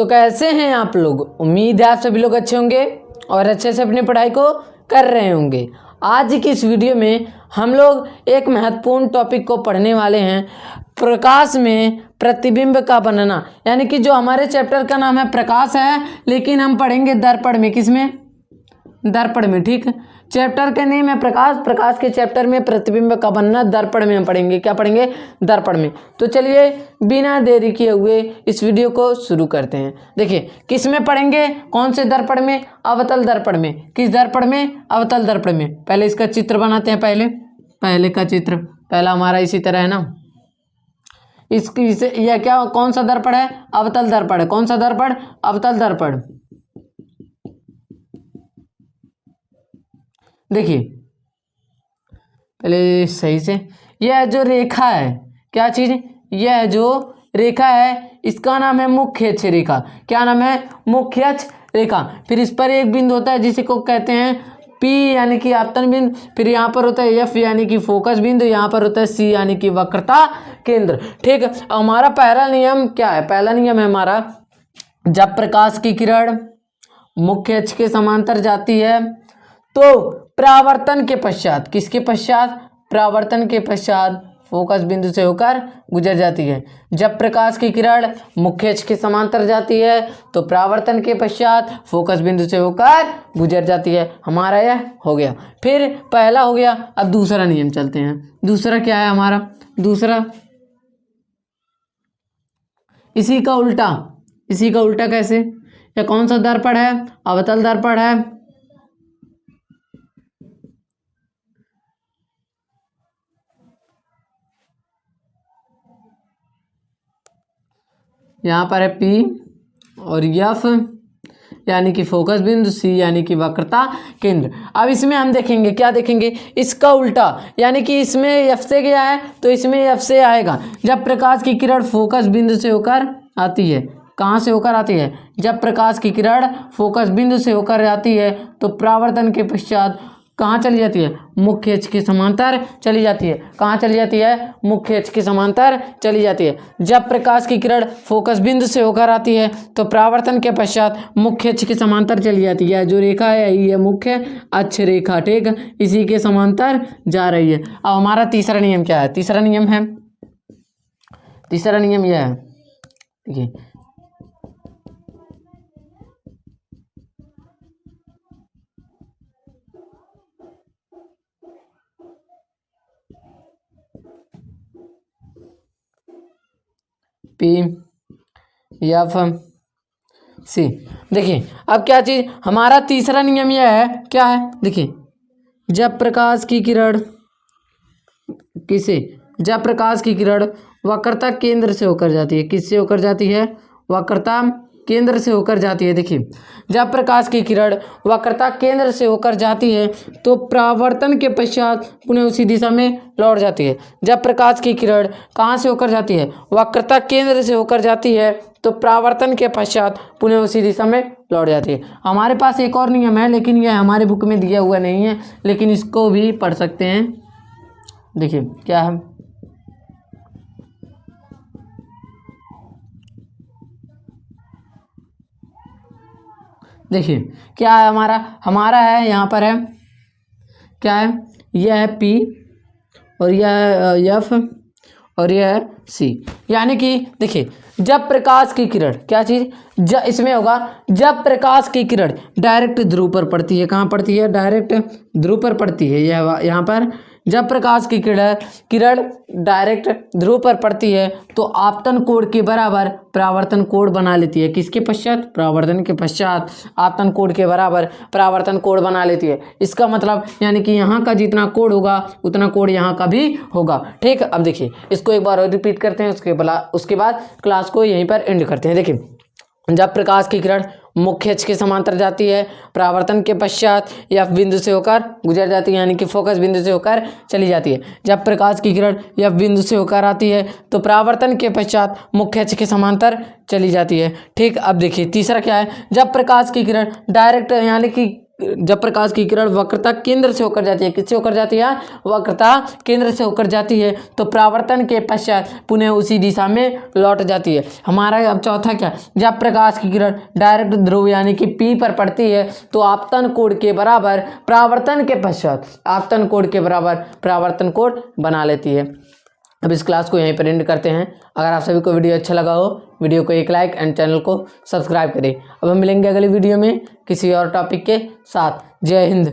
तो कैसे हैं आप लोग? उम्मीद है आप सभी लोग अच्छे होंगे और अच्छे से अपनी पढ़ाई को कर रहे होंगे। आज की इस वीडियो में हम लोग एक महत्वपूर्ण टॉपिक को पढ़ने वाले हैं, प्रकाश में प्रतिबिंब का बनना। यानी कि जो हमारे चैप्टर का नाम है प्रकाश है, लेकिन हम पढ़ेंगे दर्पण में। किसमें? दर्पण में। ठीक, चैप्टर का नेम है प्रकाश, प्रकाश के चैप्टर में प्रतिबिंब का बनना दर्पण में हम पढ़ेंगे। क्या पढ़ेंगे? दर्पण में। तो चलिए बिना देरी किए हुए इस वीडियो को शुरू करते हैं। देखिए किस में पढ़ेंगे, कौन से दर्पण में? अवतल दर्पण में। किस दर्पण में? अवतल दर्पण में। पहले इसका चित्र बनाते हैं। पहले का चित्र पहला हमारा इसी तरह है ना। यह क्या, कौन सा दर्पण है? अवतल दर्पण है। कौन सा दर्पण? अवतल दर्पण। देखिए पहले सही से, यह जो रेखा है, क्या चीज? यह जो रेखा है इसका नाम है मुख्य अक्ष रेखा। क्या नाम है? मुख्य अक्ष रेखा। फिर इस पर एक बिंदु होता है जिसे को कहते हैं P यानी कि आपतन बिंदु। फिर यहाँ पर होता है F यानी कि फोकस बिंदु। यहाँ पर होता है C यानी कि वक्रता केंद्र। ठीक, हमारा पहला नियम क्या है? पहला नियम है हमारा, जब प्रकाश की किरण मुख्य अक्ष के समांतर जाती है तो परावर्तन के पश्चात, किसके पश्चात? परावर्तन के पश्चात फोकस बिंदु से होकर गुजर जाती है। जब प्रकाश की किरण मुख्य अक्ष के समांतर जाती है तो परावर्तन के पश्चात फोकस बिंदु से होकर गुजर जाती है। हमारा यह हो गया। फिर पहला हो गया। अब दूसरा नियम चलते हैं। दूसरा क्या है हमारा? दूसरा इसी का उल्टा। इसी का उल्टा कैसे? यह कौन सा दर्पण है? अवतल दर्पण है। यहाँ पर है P और F यानी कि फोकस बिंदु, C यानी कि वक्रता केंद्र। अब इसमें हम देखेंगे, क्या देखेंगे? इसका उल्टा, यानी कि इसमें F से गया है तो इसमें F से आएगा। जब प्रकाश की किरण फोकस बिंदु से होकर आती है, कहाँ से होकर आती है? जब प्रकाश की किरण फोकस बिंदु से होकर आती है तो परावर्तन के पश्चात कहाँ चली जाती है? मुख्य अक्ष के समांतर चली जाती है। कहाँ चली जाती है? मुख्य अक्ष के समांतर चली जाती है। जब प्रकाश की किरण फोकस बिंदु से होकर आती है तो परावर्तन के पश्चात मुख्य अक्ष के समांतर चली जाती है। जो रेखा है ये मुख्य अक्ष रेखा, ठीक, इसी के समांतर जा रही है। अब हमारा तीसरा नियम क्या है? तीसरा नियम है, तीसरा नियम यह है, देखिए P F C। देखिए अब क्या चीज हमारा तीसरा नियम यह है, क्या है? देखिए जब प्रकाश की किरण किसे? जब प्रकाश की किरण वक्रता केंद्र से होकर जाती है, किससे होकर जाती है? वक्रता केंद्र से होकर जाती है। देखिए जब प्रकाश की किरण वक्रता केंद्र से होकर जाती है तो परावर्तन के पश्चात पुनः उसी दिशा में लौट जाती है। जब प्रकाश की किरण कहाँ से होकर जाती है? वक्रता केंद्र से होकर जाती है तो परावर्तन के पश्चात पुनः उसी दिशा में लौट जाती है। हमारे पास एक और नियम है, लेकिन यह हमारे बुक में दिया हुआ नहीं है, लेकिन इसको भी पढ़ सकते हैं। देखिए क्या है? देखिए क्या है हमारा है यहाँ पर है, क्या है? यह है P और यह है F और यह है C। यानी कि देखिए जब प्रकाश की किरण, क्या चीज़? इसमें होगा जब प्रकाश की किरण डायरेक्ट ध्रुव पर पड़ती है। कहाँ पड़ती है? डायरेक्ट ध्रुव पर पड़ती है। यह यहाँ पर जब प्रकाश की किरण डायरेक्ट ध्रुव पर पड़ती है तो आपतन कोण के बराबर परावर्तन कोण बना लेती है। किसके पश्चात? परावर्तन के पश्चात आपतन कोण के बराबर परावर्तन कोण बना लेती है। इसका मतलब यानी कि यहाँ का जितना कोण होगा उतना कोण यहाँ का भी होगा। ठीक, अब देखिए इसको एक बार और रिपीट करते हैं, उसके बाद क्लास को यहीं पर एंड करते हैं। देखिए जब प्रकाश की किरण मुख्य अक्ष के समांतर जाती है, परावर्तन के पश्चात F बिंदु से होकर गुजर जाती है, यानी कि फोकस बिंदु से होकर चली जाती है। जब प्रकाश की किरण F बिंदु से होकर आती है तो परावर्तन के पश्चात मुख्य अक्ष के समांतर चली जाती है। ठीक, अब देखिए तीसरा क्या है? जब प्रकाश की किरण डायरेक्ट यानी कि जब प्रकाश की किरण वक्रता केंद्र से होकर जाती है, किससे होकर जाती है, वक्रता केंद्र से होकर जाती है, तो परावर्तन के पश्चात पुनः उसी दिशा में लौट जाती है। हमारा अब चौथा क्या, जब प्रकाश की किरण डायरेक्ट ध्रुव यानी कि P पर पड़ती है तो आपतन कोण के बराबर परावर्तन के पश्चात आपतन कोण के बराबर परावर्तन कोण बना लेती है। अब इस क्लास को यहीं पर एंड करते हैं। अगर आप सभी को वीडियो अच्छा लगा हो, वीडियो को एक लाइक एंड चैनल को सब्सक्राइब करें। अब हम मिलेंगे अगली वीडियो में किसी और टॉपिक के साथ। जय हिंद।